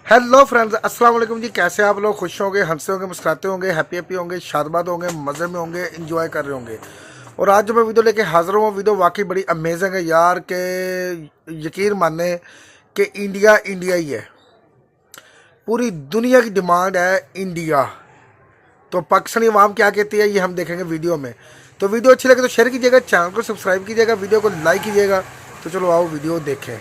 Hello friends, अस्सलाम वालेकुम जी। कैसे आप लोग? खुश होंगे, हंसते होंगे, मुस्कुराते होंगे, हैप्पी होंगे, शादबाद होंगे, मज़े में होंगे, एंजॉय कर रहे होंगे। और आज जो मैं वीडियो लेके हाजिर हूँ, वीडियो वाकई बड़ी अमेजिंग है यार। के यकीन माने कि इंडिया ही है, पूरी दुनिया की डिमांड है इंडिया। तो पाकिस्तानी अवाम क्या कहती है ये हम देखेंगे वीडियो में। तो वीडियो अच्छी लगे तो शेयर कीजिएगा, चैनल को सब्सक्राइब कीजिएगा, वीडियो को लाइक कीजिएगा। तो चलो आओ वीडियो देखें।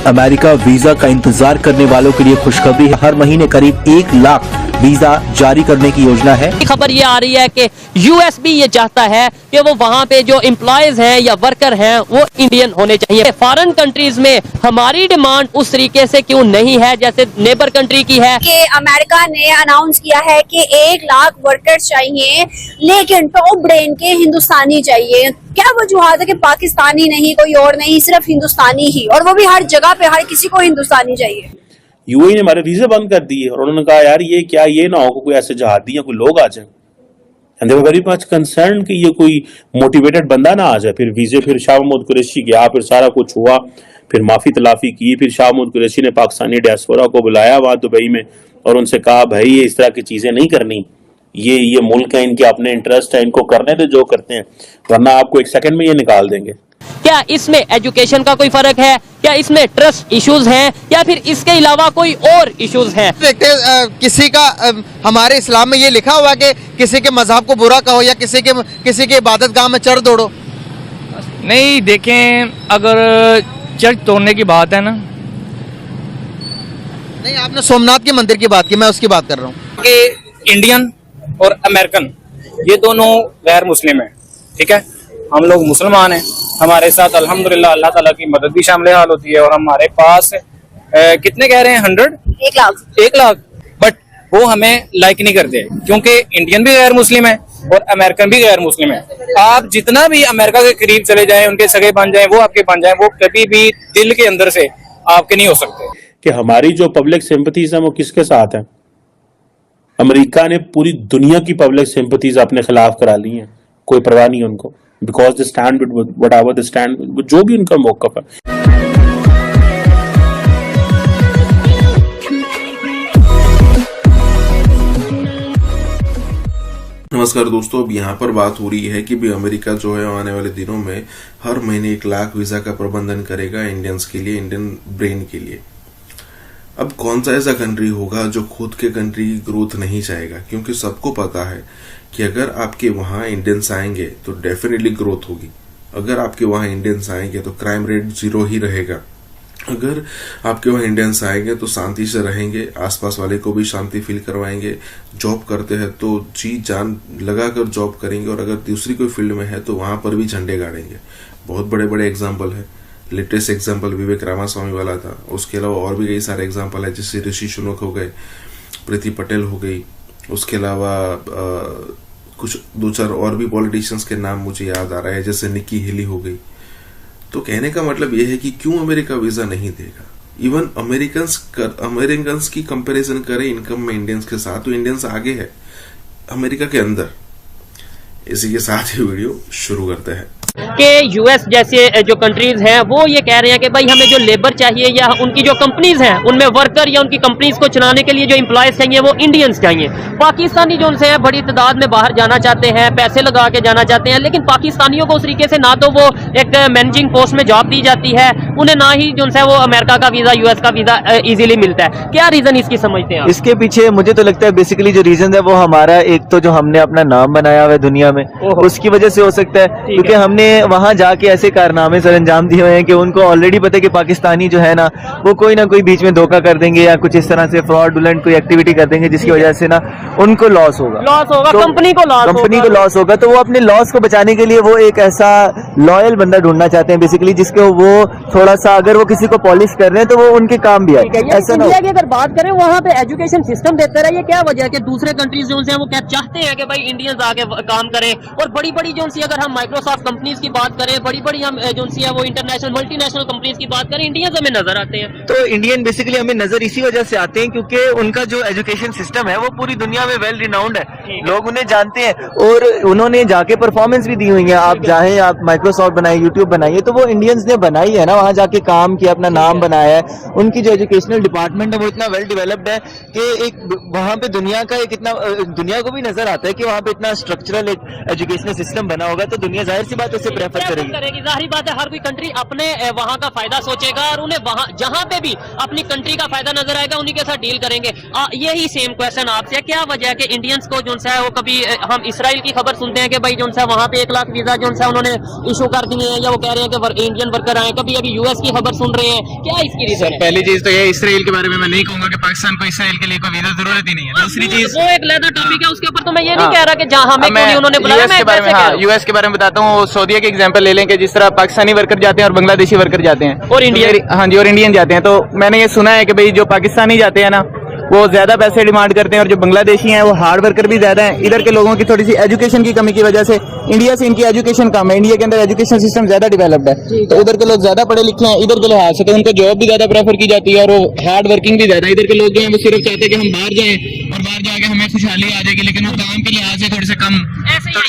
अमेरिका वीजा का इंतजार करने वालों के लिए खुशखबरी है। हर महीने करीब 1 लाख वीजा जारी करने की योजना है। खबर ये आ रही है कि यूएस भी ये चाहता है कि वो वहाँ पे जो एम्प्लॉयज हैं या वर्कर हैं वो इंडियन होने चाहिए। फॉरेन कंट्रीज में हमारी डिमांड उस तरीके से क्यों नहीं है जैसे नेबर कंट्री की है। कि अमेरिका ने अनाउंस किया है कि 1 लाख वर्कर्स चाहिए, लेकिन टॉप ब्रेन के हिंदुस्तानी चाहिए। क्या वजूहत है कि पाकिस्तानी नहीं, कोई और नहीं, सिर्फ हिंदुस्तानी ही, और वो भी हर जगह पे हर किसी को हिंदुस्तानी चाहिए। यूएई ने हमारे वीजे बंद कर दिए और उन्होंने कहा यार ये क्या, ये ना हो कोई ऐसे जहादी या कोई लोग आ जाए। And they were very much concern कि ये कोई मोटिवेटेड बंदा ना आ जाए। फिर वीजे, फिर शाह महमूद कुरैशी गया, फिर सारा कुछ हुआ, फिर माफी तलाफी की, फिर शाह महमूद कुरैशी ने पाकिस्तानी डियास्पोरा को बुलाया वहां दुबई में और उनसे कहा भाई ये इस तरह की चीजें नहीं करनी, ये मुल्क है, इनके अपने इंटरेस्ट है, इनको करने दे जो करते हैं, वरना आपको 1 सेकंड में ये निकाल देंगे। क्या इसमें एजुकेशन का कोई फर्क है, क्या इसमें ट्रस्ट इश्यूज हैं, या फिर इसके अलावा कोई और इश्यूज हैं? देखते किसी का हमारे इस्लाम में ये लिखा हुआ कि किसी के मजहब को बुरा कहो या किसी के इबादत गाह में चढ़ दौड़ो। नहीं, देखें अगर चर्च तोड़ने की बात है ना, नहीं आपने सोमनाथ के मंदिर की बात की, मैं उसकी बात कर रहा हूँ कि इंडियन और अमेरिकन ये दोनों गैर मुस्लिम हैं, ठीक है। हम लोग मुसलमान हैं, हमारे साथ अल्हम्दुलिल्लाह अल्लाह ताला की मदद भी शामिल हाल होती है। और हमारे पास कितने कह रहे हैं 1 लाख, बट वो हमें लाइक नहीं करते क्योंकि इंडियन भी गैर मुस्लिम है और अमेरिकन भी गैर मुस्लिम है। आप जितना भी अमेरिका के करीब चले जाएं, उनके सगे बन जाएं, वो आपके बन जाएं, वो कभी भी दिल के अंदर से आपके नहीं हो सकते। कि हमारी जो पब्लिक सिंपथीज है वो किसके साथ है? अमेरिका ने पूरी दुनिया की पब्लिक सिंपथीज अपने खिलाफ करा ली हैं, कोई परवाह नहीं उनको, because they stand with whatever they stand, जो भी उनका मौक़िफ़ है। नमस्कार दोस्तों, अब यहाँ पर बात हो रही है कि भी अमेरिका जो है आने वाले दिनों में हर महीने 1 लाख वीजा का प्रबंधन करेगा इंडियंस के लिए, इंडियन ब्रेन के लिए। अब कौन सा ऐसा कंट्री होगा जो खुद के कंट्री की ग्रोथ नहीं चाहेगा? क्योंकि सबको पता है कि अगर आपके वहां इंडियंस आएंगे तो डेफिनेटली ग्रोथ होगी। अगर आपके वहां इंडियंस आएंगे तो क्राइम रेट 0 ही रहेगा। अगर आपके वहां इंडियंस आएंगे तो शांति से रहेंगे, आसपास वाले को भी शांति फील करवाएंगे। जॉब करते हैं तो जी जान लगाकर जॉब करेंगे, और अगर दूसरी कोई फील्ड में है तो वहां पर भी झंडे गाड़ेंगे। बहुत बड़े बड़े एग्जाम्पल है। लेटेस्ट एग्जाम्पल विवेक रामास्वामी वाला था, उसके अलावा और भी कई सारे एग्जाम्पल है, जैसे ऋषि सुनक हो गए, प्रीति पटेल हो गई, उसके अलावा कुछ 2-4 और भी पॉलिटिशियंस के नाम मुझे याद आ रहा है, जैसे निकी हेली हो गई। तो कहने का मतलब यह है कि क्यों अमेरिका वीजा नहीं देगा। इवन अमेरिकन्स की कंपैरिजन करें इनकम में इंडियंस के साथ, तो इंडियंस आगे है अमेरिका के अंदर। इसी के साथ ही वीडियो शुरू करते हैं। कि यूएस जैसे जो कंट्रीज हैं वो ये कह रहे हैं कि भाई हमें जो लेबर चाहिए या उनकी जो कंपनीज हैं उनमें वर्कर या उनकी कंपनीज को चलाने के लिए जो एम्प्लॉयज चाहिए वो इंडियंस चाहिए। पाकिस्तानी जो उनसे हैं बड़ी तादाद में बाहर जाना चाहते हैं, पैसे लगा के जाना चाहते हैं, लेकिन पाकिस्तानियों को उस तरीके से ना तो वो एक मैनेजिंग पोस्ट में जॉब दी जाती है उन्हें, ना ही जो उनसे वो अमेरिका का वीजा, यूएस का वीजा इजीली मिलता है। क्या रीजन इसकी समझते हैं? इसके पीछे मुझे तो लगता है बेसिकली जो रीजन है वो हमारा एक तो जो हमने अपना नाम बनाया हुआ है दुनिया में, उसकी वजह से हो सकता है। क्योंकि हमने वहां जाके ऐसे कारनामे सर अंजाम दिए हुए हैं कि उनको ऑलरेडी पता है कि पाकिस्तानी जो है ना वो कोई ना कोई बीच में धोखा कर देंगे या कुछ इस तरह से फ्रॉडुलेंट कोई एक्टिविटी कर देंगे जिसकी वजह से ना उनको लॉस होगा, तो कंपनी को लॉस होगा। तो वो अपने लॉस को बचाने के लिए वो एक ऐसा लॉयल बंदा ढूंढना चाहते हैं बेसिकली, जिसको वो थोड़ा सा अगर वो किसी को पॉलिश कर रहे हैं तो वो उनके काम भी आए। ऐसा ना, अगर बात करें वहाँ पे एजुकेशन सिस्टम देते रहे, क्या वजह है कि दूसरे कंट्रीज जो उनसे वो क्या चाहते हैं कि भाई इंडियंस आके काम करें, और बड़ी बड़ी जो उनसे अगर हम माइक्रोसॉफ्ट कंपनी कंपनीज की बात करें, बड़ी बड़ी हम जो सी है वो इंटरनेशनल मल्टीनेशनल कंपनीज की बात करें, इंडियंस हमें नजर आते हैं। तो इंडियन बेसिकली हमें नजर इसी वजह से आते हैं क्योंकि उनका जो एजुकेशन सिस्टम है वो पूरी दुनिया में वेल रिनाउंड है, लोग उन्हें जानते हैं और उन्होंने जाके परफॉर्मेंस भी दी हुई है। आप चाहें आप माइक्रोसॉफ्ट बनाइए, यूट्यूब बनाइए, तो वो इंडियंस ने बनाई है ना, वहां जाके काम किया, अपना नाम बनाया है। उनकी जो एजुकेशनल डिपार्टमेंट है वो इतना वेल डेवलप्ड है कि एक वहां पे दुनिया का एक इतना दुनिया को भी नजर आता है कि वहां पे इतना स्ट्रक्चरल एक एजुकेशनल सिस्टम बना होगा, तो दुनिया जाहिर सी बात उसे प्रेफर करेगी। जाहिर बात है, हर कोई कंट्री अपने वहां का फायदा सोचेगा और उन्हें वहां जहां पे भी अपनी कंट्री का फायदा नजर आएगा उन्हीं के साथ डील करेंगे। यही सेम क्वेश्चन आपसे है, क्या वजह है कि इंडियंस को जो है वो कभी हम इसराइल की खबर सुनते हैं कि भाई जो है वहां पे 1 लाख वीजा जो है उन्होंने इशू कर दिए हैं, या वो कह रहे हैं कि इंडियन वर्कर आए, कभी अभी यूएस की खबर सुन रहे हैं, क्या इसकी रीजन है? पहली चीज तो ये इसराइल के बारे में मैं नहीं कहूंगा कि पाकिस्तान को इसराइल के लिए कोई वीजा जरूरत ही नहीं है। दूसरी चीज वो एक अलग टॉपिक है, उसके ऊपर तो मैं ये नहीं कह रहा कि जहां हमें क्यों नहीं उन्होंने बुलाया। यूएस के बारे में, हाँ, यूएस के बारे में बताता हूँ। सऊदीया के एग्जांपल ले लें कि जिस तरह पाकिस्तानी वर्कर जाते हैं और बांग्लादेशी वर्कर जाते हैं और इंडियन, हाँ जी, और इंडियन जाते हैं, तो मैंने ये सुना है कि भाई जो पाकिस्तानी जाते हैं ना वो ज्यादा पैसे डिमांड करते हैं और जो बांग्लादेशी हैं वो हार्ड वर्कर भी ज्यादा हैं। इधर के लोगों की थोड़ी सी एजुकेशन की कमी की वजह से इंडिया से इनकी एजुकेशन कम है। इंडिया के अंदर एजुकेशन सिस्टम ज्यादा डेवलप्ड है, तो उधर के लोग ज्यादा पढ़े लिखे हैं इधर के लिहाज से, तो उनको जॉब भी ज्यादा प्रेफर की जाती है और वो हार्ड वर्किंग भी ज्यादा। इधर के लोग जो है वो सिर्फ चाहते हैं कि हम बाहर जाएं और बाहर जाके हमें खुशहाली आ जाएगी, लेकिन वो काम के लिहाज से थोड़े से कम।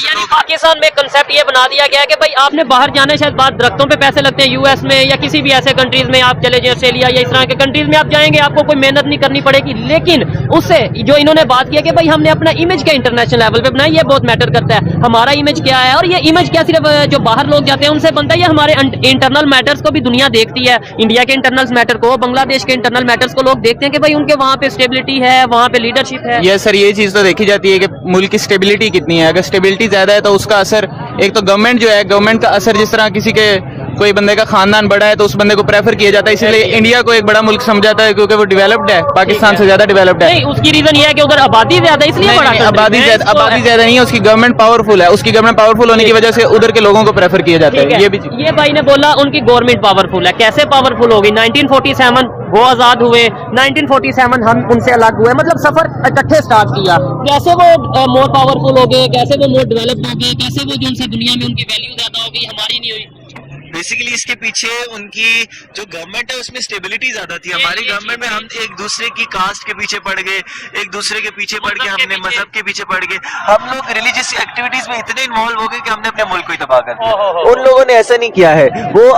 यानी पाकिस्तान में कंसेप्ट ये बना दिया गया है कि भाई आपने बाहर जाने, शायद बात दरख्तों पे पैसे लगते हैं यूएस में या किसी भी ऐसे कंट्रीज में आप चले जाए, ऑस्ट्रेलिया या इस तरह के कंट्रीज में आप जाएंगे, आपको कोई मेहनत नहीं करनी पड़ेगी। लेकिन उससे जो इन्होंने बात किया कि भाई हमने अपना इमेज का इंटरनेशनल लेवल पे बनाया, ये बहुत मैटर करता है। हमारा इमेज क्या है, और ये इमेज क्या सिर्फ जो बाहर लोग जाते हैं उनसे बनता है, ये हमारे इंटरनल मैटर्स को भी दुनिया देखती है। इंडिया के इंटरनल मैटर को, बांग्लादेश के इंटरनल मैटर्स को लोग देखते हैं कि भाई उनके वहां पे स्टेबिलिटी है, वहां पे लीडरशिप है। यस सर, ये चीज तो देखी जाती है कि मुल्क की स्टेबिलिटी कितनी है। अगर स्टेबिलिटी ज्यादा है तो उसका असर, एक तो गवर्नमेंट जो है, गवर्नमेंट का असर, जिस तरह किसी के कोई बंदे का खानदान बड़ा है तो उस बंदे को प्रेफर किया जाता है, इसलिए इंडिया को एक बड़ा मुल्क समझा जाता है क्योंकि वो डेवलप्ड है, पाकिस्तान से ज्यादा डेवलप्ड है। नहीं, उसकी रीजन ये है कि उधर आबादी ज्यादा, इसलिए बड़ा आबादी ज्यादा नहीं है, उसकी गवर्नमेंट पावरफुल है, उसकी गवर्नमेंट पावरफुल होने की वजह से उधर के लोगों को प्रेफर किया जाता है। ये भाई ने बोला उनकी गवर्नमेंट पावरफुल है, कैसे पावरफुल होगी? 1947 वो आजाद हुए, 1947 हम उनसे अलग हुए, मतलब सफर इकट्ठे स्टार्ट किया। कैसे वो मोर पावरफुल हो गए, कैसे वो मोर डेवलप्ड हो गए, कैसे वो जो उनसे दुनिया में उनकी वैल्यू ज्यादा होगी, हमारी नहीं हुई? बेसिकली इसके पीछे उनकी जो गवर्नमेंट है उसमें स्टेबिलिटी ज्यादा थी। हमारी गवर्नमेंट में हम एक दूसरे की कास्ट के पीछे पड़ गए, एक दूसरे के पीछे पड़ गए, हमने मजहब के पीछे पड़ गए, हम लोग रिलीजियस एक्टिविटीज में इतने इन्वॉल्व हो गए कि हमने अपने मुल्क को ही तबाह कर दिया। उन लोगों ने ऐसा नहीं किया है, वो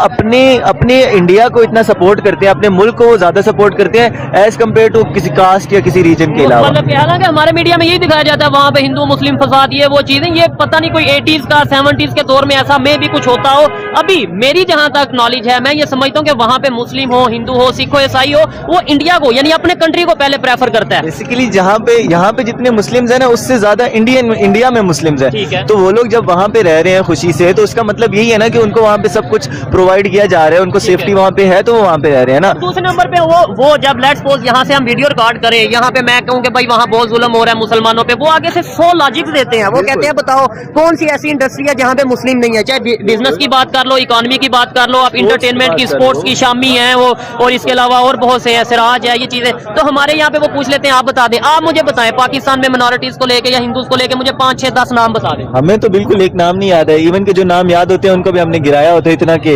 अपने इंडिया को इतना सपोर्ट करते हैं, अपने मुल्क को ज्यादा सपोर्ट करते हैं एज कम्पेयर टू किसी कास्ट या किसी रीजन के अलावा। मतलब हालांकि हमारे मीडिया में यही दिखाया जाता है वहाँ पे हिंदू मुस्लिम फसाद, ये वो चीजें, ये पता नहीं कोई 80s का 70s के दौर में ऐसा में भी कुछ होता हो। अभी मेरी जहां तक नॉलेज है, मैं ये समझता हूँ कि वहाँ पे मुस्लिम हो, हिंदू हो, सिख हो, ईसाई हो, वो इंडिया को यानी अपने कंट्री को पहले प्रेफर करता है। बेसिकली यहाँ पे जितने मुस्लिम्स हैं ना उससे ज्यादा इंडिया में मुस्लिम्स हैं, तो वो लोग जब वहाँ पे रह रहे हैं खुशी से, तो उसका मतलब यही है ना कि उनको वहाँ पे सब कुछ प्रोवाइड किया जा रहा है, उनको सेफ्टी वहाँ पे है, तो वो वहाँ पे रह रहे हैं ना। दूसरे नंबर पे वो जब लेट्स सपोज यहाँ से हम वीडियो रिकॉर्ड करें, यहाँ पे मैं कहूँ कि भाई वहाँ बहुत जुल्म हो रहा है मुसलमानों पे, वो आगे से 100 लॉजिक्स देते हैं। वो कहते हैं बताओ कौन सी ऐसी इंडस्ट्री है जहाँ पे मुस्लिम नहीं है, चाहे बिजनेस की बात कर लो, इकोनॉमी की बात कर लो, आप इंटरटेनमेंट की, स्पोर्ट्स की, शामी है वो, और इसके अलावा और बहुत से हैं, सिराज है, ये चीजें। तो हमारे यहाँ पे वो पूछ लेते हैं आप बता दें, आप मुझे बताएं पाकिस्तान में मिनॉरिटीज को लेके या हिंदूज को लेके मुझे 5, 6, 10 नाम बता दें। हमें तो बिल्कुल एक नाम नहीं याद है, इवन के जो नाम याद होते हैं उनको भी हमने गिराया होता है इतना के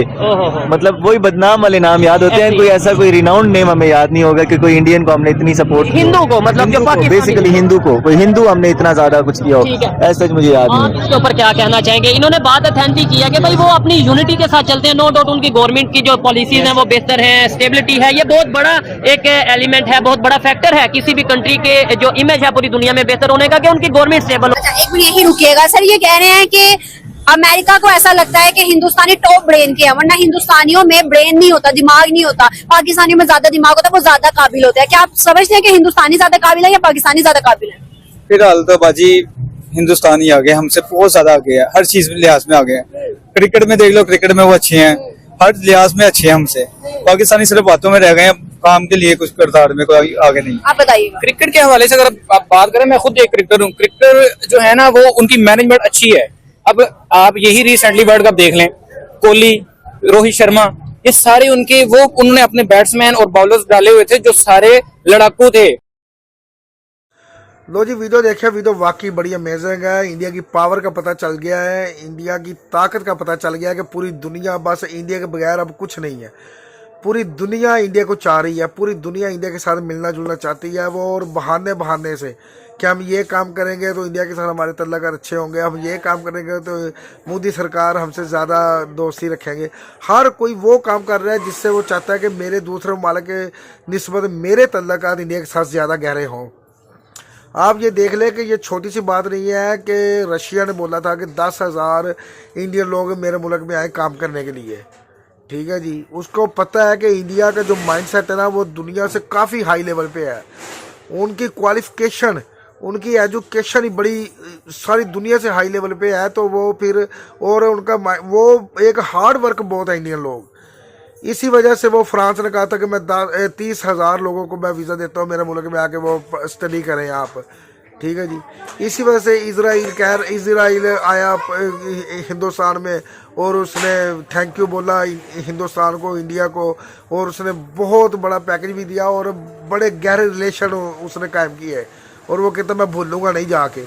मतलब वही बदनाम वाले नाम याद होते हैं, कोई ऐसा कोई रिनाउंड नेम हमें याद नहीं होगा कि कोई इंडियन को हमने इतनी सपोर्ट, हिंदू को मतलब जो बेसिकली हिंदू को, कोई हिंदू हमने इतना ज्यादा कुछ किया हो ऐसा मुझे याद नहीं। इसके ऊपर क्या कहना चाहेंगे? इन्होंने बात अथेंटिक किया कि भाई वो अपनी यूनिटी के साथ चलते हैं, नो डाउट उनकी गवर्नमेंट की जो पॉलिसीज हैं वो बेहतर है, स्टेबिलिटी है, ये बहुत बड़ा एक एलिमेंट है, बहुत बड़ा फैक्टर है किसी भी कंट्री के जो इमेज है पूरी दुनिया में बेहतर होने का, कि उनकी गवर्नमेंट स्टेबल हो। अच्छा, एक मिनट यही रुकिएगा सर, ये कह रहे हैं कि अमेरिका को ऐसा लगता है कि हिंदुस्तानी टॉप ब्रेन के हैं, वरना हिंदुस्तानियों में ब्रेन नहीं होता, दिमाग नहीं होता, पाकिस्तानियों में ज्यादा दिमाग होता है, वो ज्यादा काबिल होता है। क्या आप समझते हैं कि हिंदुस्तानी ज्यादा काबिल है या पाकिस्तानी ज्यादा काबिल है? फिलहाल तो बाजी हिंदुस्तानी आगे, हमसे बहुत ज्यादा आगे है, हर चीज में लिहाज में आगे है। क्रिकेट में देख लो, क्रिकेट में वो अच्छे हैं, हर लिहाज में अच्छे हैं हमसे। पाकिस्तानी सिर्फ बातों में रह गए हैं, काम के लिए कुछ किरदार में कोई आगे नहीं। आप बताइए। क्रिकेट के हवाले से अगर आप बात करें, मैं खुद एक क्रिकेटर हूँ, क्रिकेटर जो है ना वो उनकी मैनेजमेंट अच्छी है। अब आप यही रिसेंटली वर्ल्ड कप देख लें, कोहली, रोहित शर्मा, ये सारे उनके वो उन्होंने अपने बैट्समैन और बॉलर्स डाले हुए थे जो सारे लड़ाकू थे। लो जी वीडियो देखिए, वीडियो वाकई बड़ी अमेजिंग है। इंडिया की पावर का पता चल गया है, इंडिया की ताकत का पता चल गया है कि पूरी दुनिया बस इंडिया के बगैर अब कुछ नहीं है। पूरी दुनिया इंडिया को चाह रही है, पूरी दुनिया इंडिया के साथ मिलना जुलना चाहती है वो, और बहाने से कि हम ये काम करेंगे तो इंडिया के साथ हमारे तल्लुकात अच्छे होंगे, हम ये काम करेंगे तो मोदी सरकार हमसे ज़्यादा दोस्ती रखेंगे। हर कोई वो काम कर रहा है जिससे वो चाहता है कि मेरे दूसरे ममालिक के निस्बत मेरे तल्लुकात इंडिया के साथ ज़्यादा गहरे हों। आप ये देख लें कि ये छोटी सी बात नहीं है कि रशिया ने बोला था कि 10,000 इंडियन लोग मेरे मुल्क में आए काम करने के लिए, ठीक है जी। उसको पता है कि इंडिया का जो माइंडसेट है ना वो दुनिया से काफ़ी हाई लेवल पे है। उनकी क्वालिफिकेशन, उनकी एजुकेशन ही बड़ी सारी दुनिया से हाई लेवल पे है। तो वो फिर और उनका वो एक हार्ड वर्क बहुत है इंडियन लोग। इसी वजह से वो फ्रांस ने कहा था कि मैं 30,000 लोगों को मैं वीज़ा देता हूँ मेरे मुल्क में आके वो स्टडी करें आप, ठीक है जी। इसी वजह से इजराइल आया हिंदुस्तान में और उसने थैंक यू बोला हिंदुस्तान को, इंडिया को, और उसने बहुत बड़ा पैकेज भी दिया और बड़े गहरे रिलेशन उसने कायम किए और वो कहता मैं भूलूंगा नहीं जाके।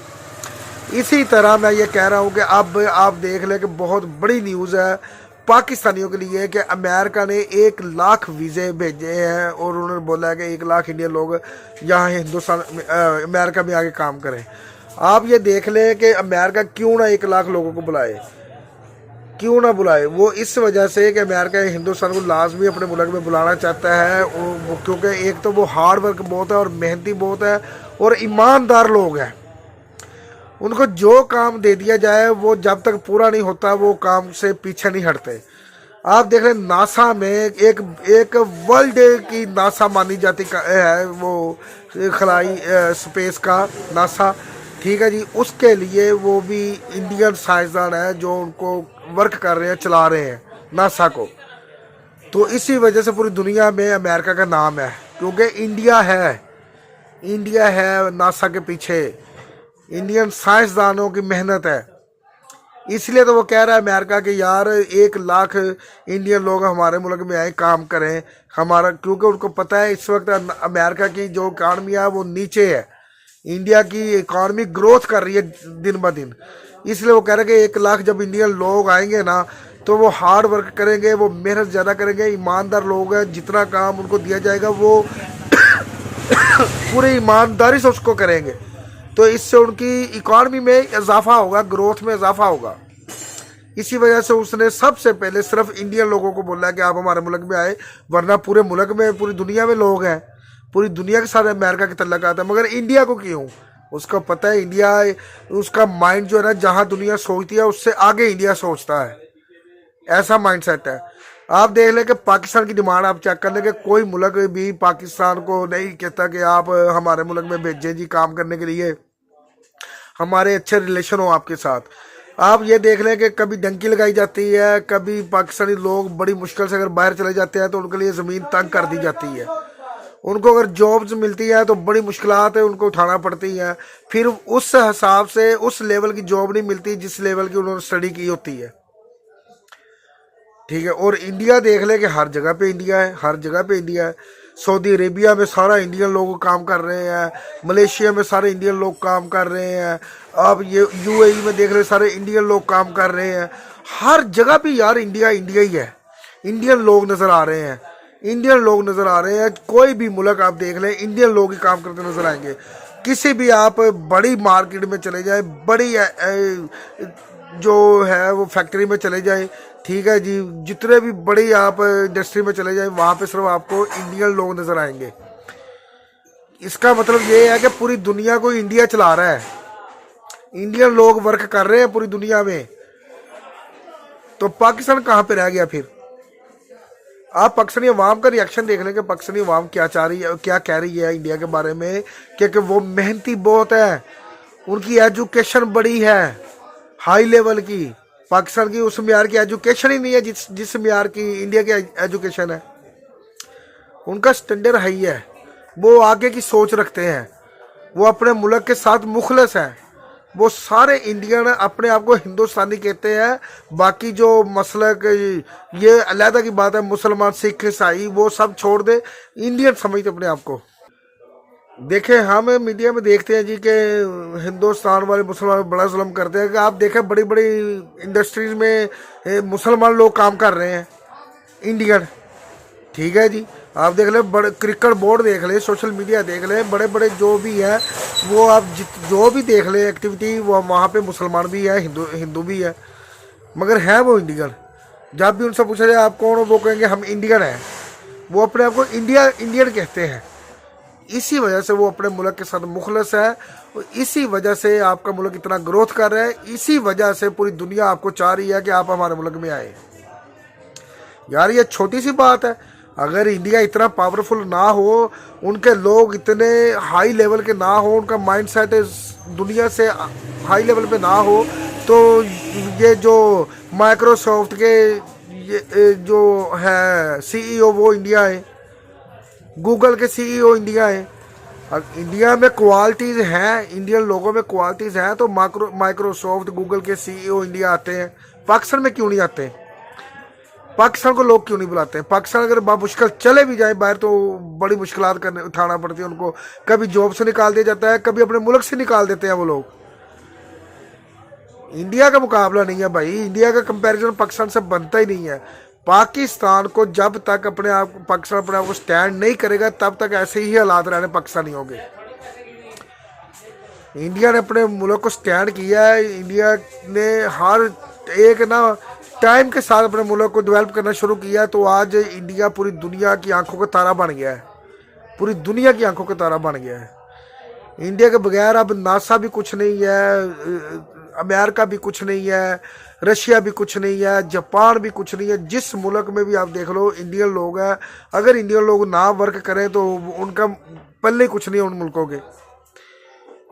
इसी तरह मैं ये कह रहा हूँ कि अब आप देख लें कि बहुत बड़ी न्यूज़ है पाकिस्तानियों के लिए कि अमेरिका ने 1 लाख वीज़े भेजे हैं और उन्होंने बोला है कि 1 लाख इंडियन लोग यहाँ हिंदुस्तान अमेरिका में आके काम करें। आप ये देख लें कि अमेरिका क्यों ना 1 लाख लोगों को बुलाए, क्यों ना बुलाए। वो इस वजह से कि अमेरिका हिंदुस्तान को लाजमी अपने मुल्क में बुलाना चाहता है, क्योंकि एक तो वो हार्ड वर्क बहुत है और मेहनती बहुत है और ईमानदार लोग हैं। उनको जो काम दे दिया जाए वो जब तक पूरा नहीं होता वो काम से पीछे नहीं हटते। आप देख रहे नासा में एक वर्ल्ड की नासा मानी जाती है वो खलाई स्पेस का नासा, ठीक है जी। उसके लिए वो भी इंडियन साइंसदान है जो उनको वर्क कर रहे हैं, चला रहे हैं नासा को। तो इसी वजह से पूरी दुनिया में अमेरिका का नाम है क्योंकि इंडिया है नासा के पीछे, इंडियन साइंसदानों की मेहनत है। इसलिए तो वो कह रहा है अमेरिका कि यार 1 लाख इंडियन लोग हमारे मुल्क में आए काम करें हमारा, क्योंकि उनको पता है इस वक्त अमेरिका की जो इकानमी है वो नीचे है, इंडिया की इकानमी ग्रोथ कर रही है दिन ब दिन। इसलिए वो कह रहे हैं कि 1 लाख जब इंडियन लोग आएंगे ना तो वो हार्ड वर्क करेंगे, वो मेहनत ज़्यादा करेंगे, ईमानदार लोग हैं, जितना काम उनको दिया जाएगा वो पूरी ईमानदारी से उसको करेंगे। तो इससे उनकी इकॉनमी में इजाफा होगा, ग्रोथ में इजाफा होगा। इसी वजह से उसने सबसे पहले सिर्फ इंडियन लोगों को बोला कि आप हमारे मुल्क में आए, वरना पूरे मुल्क में पूरी दुनिया में लोग हैं, पूरी दुनिया के साथ अमेरिका के तल्लुकात है। मगर इंडिया को क्यों? उसको पता है इंडिया, उसका माइंड जो है ना जहाँ दुनिया सोचती है उससे आगे इंडिया सोचता है, ऐसा माइंड सेट है। आप देख लें कि पाकिस्तान की डिमांड आप चेक कर लें कि कोई मुल्क भी पाकिस्तान को नहीं कहता कि आप हमारे मुल्क में भेजें जी काम करने के लिए, हमारे अच्छे रिलेशन हो आपके साथ। आप ये देख लें कि कभी डंकी लगाई जाती है, कभी पाकिस्तानी लोग बड़ी मुश्किल से अगर बाहर चले जाते हैं तो उनके लिए ज़मीन तंग कर दी जाती है। उनको अगर जॉब्स मिलती है तो बड़ी मुश्किलात है उनको उठाना पड़ती हैं, फिर उस हिसाब से उस लेवल की जॉब नहीं मिलती जिस लेवल की उन्होंने स्टडी की होती है, ठीक है। और इंडिया देख ले कि हर जगह पे इंडिया है, हर जगह पे इंडिया है। सऊदी अरेबिया में सारा इंडियन लोग काम कर रहे हैं, मलेशिया में सारे इंडियन लोग काम कर रहे हैं, अब ये यूएई में देख रहे सारे इंडियन लोग काम कर रहे हैं। हर जगह पे यार इंडिया ही है, इंडियन लोग नज़र आ रहे हैं, इंडियन लोग नज़र आ रहे हैं। कोई भी मुल्क आप देख लें इंडियन लोग ही काम करते नज़र आएंगे। किसी भी आप बड़ी मार्केट में चले जाए, बड़ी जो है वो फैक्ट्री में चले जाए, ठीक है जी, जितने भी बड़ी आप इंडस्ट्री में चले जाए वहाँ पे सिर्फ आपको इंडियन लोग नज़र आएंगे। इसका मतलब ये है कि पूरी दुनिया को इंडिया चला रहा है, इंडियन लोग वर्क कर रहे हैं पूरी दुनिया में। तो पाकिस्तान कहाँ पे रह गया फिर? आप पाकिस्तानी अवाम का रिएक्शन देख लें कि पाकिस्तानी अवाम क्या चाह रही है, क्या कह रही है इंडिया के बारे में, क्योंकि वो मेहनती बहुत है, उनकी एजुकेशन बड़ी है हाई लेवल की। पाकिस्तान की उस म्यार की एजुकेशन ही नहीं है जिस म्यार की इंडिया की एजुकेशन है। उनका स्टैंडर्ड हाई है, वो आगे की सोच रखते हैं, वो अपने मुल्क के साथ मुखलस हैं। वो सारे इंडियन अपने आप को हिंदुस्तानी कहते हैं। बाकी जो मसलक ये अलहदा की बात है, मुसलमान सिख ईसाई वो सब छोड़ दे, इंडियन समझते अपने आप को। देखें, हम मीडिया में देखते हैं जी कि हिंदुस्तान वाले मुसलमान बड़ा जुल्म करते हैं कि आप देखें बड़ी बड़ी इंडस्ट्रीज में मुसलमान लोग काम कर रहे हैं, इंडियन। ठीक है जी, आप देख ले, बड़े क्रिकेट बोर्ड देख ले, सोशल मीडिया देख ले, बड़े बड़े जो भी है वो आप जो भी देख ले एक्टिविटी, वो वहाँ पे मुसलमान भी है, हिंदू भी है, मगर है वो इंडियन। जब भी उनसे पूछा जाए आप कौन हो, वो कहेंगे हम इंडियन हैं। वो अपने आप को इंडियन कहते हैं। इसी वजह से वो अपने मुल्क के साथ मुखलस है, और इसी वजह से आपका मुल्क इतना ग्रोथ कर रहा है। इसी वजह से पूरी दुनिया आपको चाह रही है कि आप हमारे मुल्क में आए। यार ये छोटी सी बात है, अगर इंडिया इतना पावरफुल ना हो, उनके लोग इतने हाई लेवल के ना हो, उनका माइंडसेट दुनिया से हाई लेवल पे ना हो, तो ये जो माइक्रोसॉफ्ट के ये जो है सीईओ वो इंडिया है, गूगल के सीईओ इंडिया है। और इंडिया में क्वालिटीज़ हैं, इंडियन लोगों में क्वालिटीज़ हैं, तो माइक्रोसॉफ्ट गूगल के सीईओ इंडिया आते हैं। पाकिस्तान में क्यों नहीं आते? पाकिस्तान को लोग क्यों नहीं बुलाते हैं? पाकिस्तान अगर मुश्किल चले भी जाए बाहर, तो बड़ी मुश्किलात करने उठाना पड़ती है उनको। कभी जॉब से निकाल दिया जाता है, कभी अपने मुल्क से निकाल देते हैं वो लोग। इंडिया का मुकाबला नहीं है भाई, इंडिया का कंपैरिजन पाकिस्तान से बनता ही नहीं है। पाकिस्तान को जब तक पाकिस्तान अपने आप को स्टैंड नहीं करेगा, तब तक ऐसे ही हालात रहने पाकिस्तानी होंगे। इंडिया ने अपने मुल्क को स्टैंड किया है। इंडिया ने हर एक ना टाइम के साथ अपने मुल्क को डेवलप करना शुरू किया, तो आज इंडिया पूरी दुनिया की आंखों का तारा बन गया है। पूरी दुनिया की आंखों का तारा बन गया है। इंडिया के बगैर अब नासा भी कुछ नहीं है, अमेरिका भी कुछ नहीं है, रशिया भी कुछ नहीं है, जापान भी कुछ नहीं है। जिस मुल्क में भी आप देख लो इंडियन लोग हैं। अगर इंडियन लोग ना वर्क करें तो उनका पल्ले कुछ नहीं है उन मुल्कों के।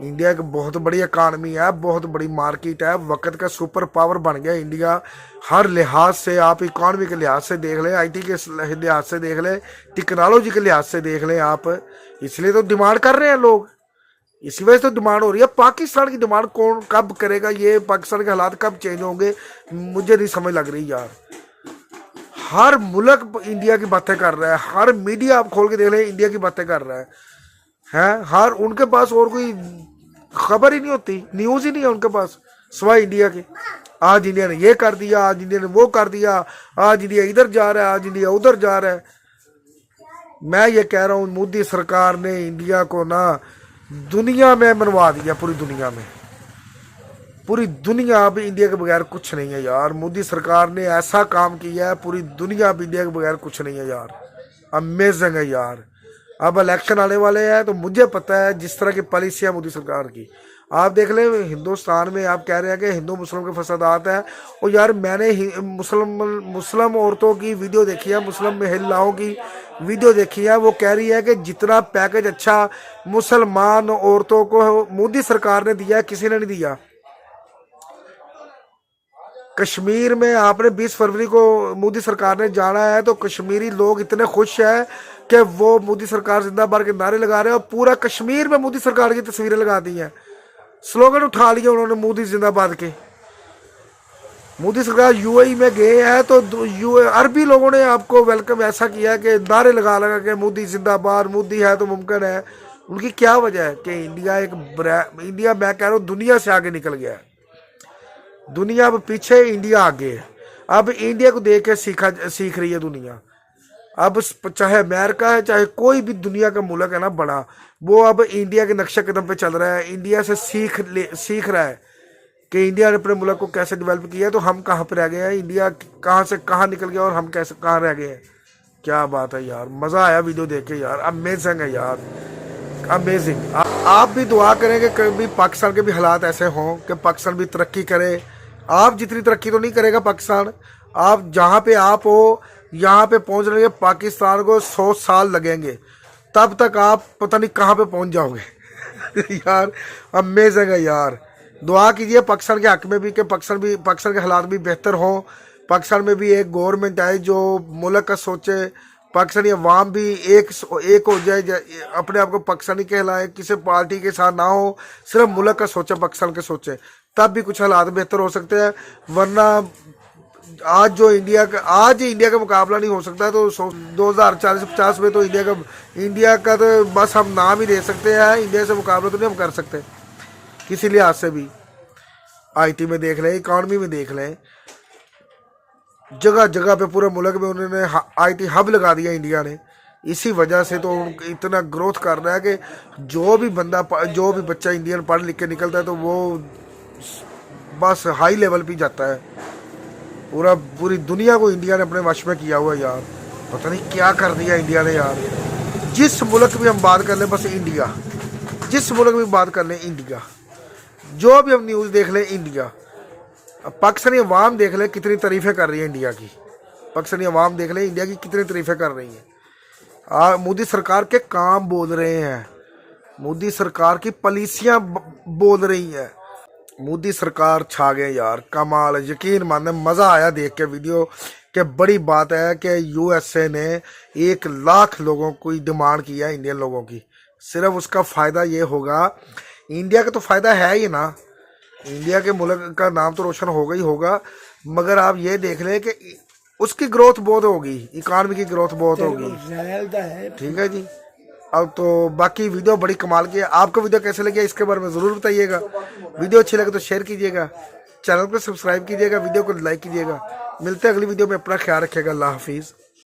इंडिया की बहुत बड़ी इकानमी है, बहुत बड़ी मार्केट है, वक्त का सुपर पावर बन गया इंडिया। हर लिहाज से, आप इकानमी के लिहाज से देख लें, आईटी के लिहाज से देख लें, टेक्नोलॉजी के लिहाज से देख लें आप। इसलिए तो डिमांड कर रहे हैं लोग, इसी वजह से तो डिमांड हो रही है। पाकिस्तान की डिमांड कौन कब करेगा? ये पाकिस्तान के हालात कब चेंज होंगे, मुझे नहीं समझ लग रही यार। हर मुल्क इंडिया की बातें कर रहा है, हर मीडिया आप खोल के देख लें इंडिया की बातें कर रहा है। हर उनके पास और कोई खबर ही नहीं होती, न्यूज़ ही नहीं है उनके पास सिवाय इंडिया के। आज इंडिया ने ये कर दिया, आज इंडिया ने वो कर दिया, आज इंडिया इधर जा रहा है, आज इंडिया उधर जा रहा है। मैं ये कह रहा हूँ, मोदी सरकार ने इंडिया को ना दुनिया में मनवा दिया। पूरी दुनिया में, पूरी दुनिया अब इंडिया के बगैर कुछ नहीं है यार। मोदी सरकार ने ऐसा काम किया है, पूरी दुनिया अब इंडिया के बगैर कुछ नहीं है यार। अमेजिंग है यार। अब इलेक्शन आने वाले हैं, तो मुझे पता है जिस तरह की पॉलिसी है मोदी सरकार की। आप देख लें हिंदुस्तान में, आप कह रहे हैं कि हिंदू मुस्लिम के फसादात हैं। और यार मैंने मुस्लिम औरतों की वीडियो देखी है, मुस्लिम महिलाओं की वीडियो देखी है। वो कह रही है कि जितना पैकेज अच्छा मुसलमान औरतों को मोदी सरकार ने दिया, किसी ने नहीं दिया। कश्मीर में आपने 20 फरवरी को मोदी सरकार ने जाना है, तो कश्मीरी लोग इतने खुश हैं कि वो मोदी सरकार जिंदाबाद के नारे लगा रहे हैं, और पूरा कश्मीर में मोदी सरकार की तस्वीरें लगा दी हैं, स्लोगन उठा लिए उन्होंने मोदी जिंदाबाद के। मोदी सरकार यूएई में गए हैं, तो अरबी लोगों ने आपको वेलकम ऐसा किया कि नारे लगा लगा के मोदी जिंदाबाद, मोदी है तो मुमकिन है। उनकी क्या वजह है कि इंडिया मैं कह रहा हूँ दुनिया से आगे निकल गया है। दुनिया अब पीछे, इंडिया आगे है। अब इंडिया को देख के सीख रही है दुनिया। अब चाहे अमेरिका है, चाहे कोई भी दुनिया का मुल्क है ना बड़ा, वो अब इंडिया के नक्शे कदम पे चल रहा है। इंडिया से सीख रहा है कि इंडिया ने अपने मुल्क को कैसे डेवलप किया, तो हम कहाँ पे रह गए हैं, इंडिया कहाँ से कहाँ निकल गया और हम कैसे कहाँ रह गए हैं। क्या बात है यार, मज़ा आया वीडियो देख के यार। अमेजिंग है यार, अमेजिंग। आप भी दुआ करें कि कभी पाकिस्तान के भी हालात ऐसे हों कि पाकिस्तान भी तरक्की करे। आप जितनी तरक्की तो नहीं करेगा पाकिस्तान, आप जहाँ पे आप हो यहाँ पे पहुँचने के पाकिस्तान को 100 साल लगेंगे, तब तक आप पता नहीं कहाँ पे पहुँच जाओगे। यार अमेजिंग है यार। दुआ कीजिए पाकिस्तान के हक में भी कि पाकिस्तान के हालात भी बेहतर हों, पाकिस्तान में भी एक गवर्नमेंट आए जो मुल्क का सोचे, पाकिस्तानी अवाम भी एक हो जाए, अपने आप को पाकिस्तानी कहलाए, किसी पार्टी के साथ ना हो, सिर्फ मुल्क का सोचे, पाकिस्तान के सोचे, तब भी कुछ हालात बेहतर हो सकते हैं। वरना आज जो इंडिया का आज इंडिया का मुकाबला नहीं हो सकता, तो 2040-50 में तो इंडिया का तो बस हम नाम ही दे सकते हैं। इंडिया से मुकाबला तो नहीं हम कर सकते किसी लिहाज से भी। आईटी में देख लें, इकॉनमी में देख लें, जगह जगह पे पूरे मुल्क में उन्होंने आईटी हब लगा दिया इंडिया ने। इसी वजह से तो इतना ग्रोथ कर रहा है कि जो भी बच्चा इंडियन पढ़ लिख के निकलता है तो वो बस हाई लेवल पे जाता है। पूरी दुनिया को इंडिया ने अपने वश में किया हुआ है यार। पता नहीं क्या कर दिया इंडिया ने यार। जिस मुल्क में हम बात कर लें बस इंडिया, जिस मुल्क में बात कर लें इंडिया, जो भी हम न्यूज़ देख लें इंडिया। अब पाकिस्तानी अवाम देख लें कितनी तारीफ़ें कर रही है इंडिया की। पाकिस्तानी अवाम देख लें इंडिया की कितनी तारीफ़ें कर रही है। मोदी सरकार के काम बोल रहे हैं, मोदी सरकार की पॉलिसियाँ बोल रही हैं। मोदी सरकार छा गए यार, कमाल। यकीन माने मज़ा आया देख के वीडियो के। बड़ी बात है कि यूएसए ने 1 लाख लोगों को डिमांड किया है, इंडियन लोगों की। सिर्फ उसका फ़ायदा ये होगा, इंडिया का तो फ़ायदा है ही ना, इंडिया के मुल्क का नाम तो रोशन होगा ही होगा, मगर आप ये देख लें कि उसकी ग्रोथ बहुत होगी, इकानमी की ग्रोथ बहुत होगी। ठीक है जी। अब तो बाकी वीडियो बड़ी कमाल की है। आपको वीडियो कैसे लगी इसके बारे में ज़रूर बताइएगा। वीडियो अच्छी लगे तो शेयर कीजिएगा, चैनल को सब्सक्राइब कीजिएगा, वीडियो को लाइक कीजिएगा। मिलते हैं अगली वीडियो में। अपना ख्याल रखिएगा। अल्लाह हाफिज़।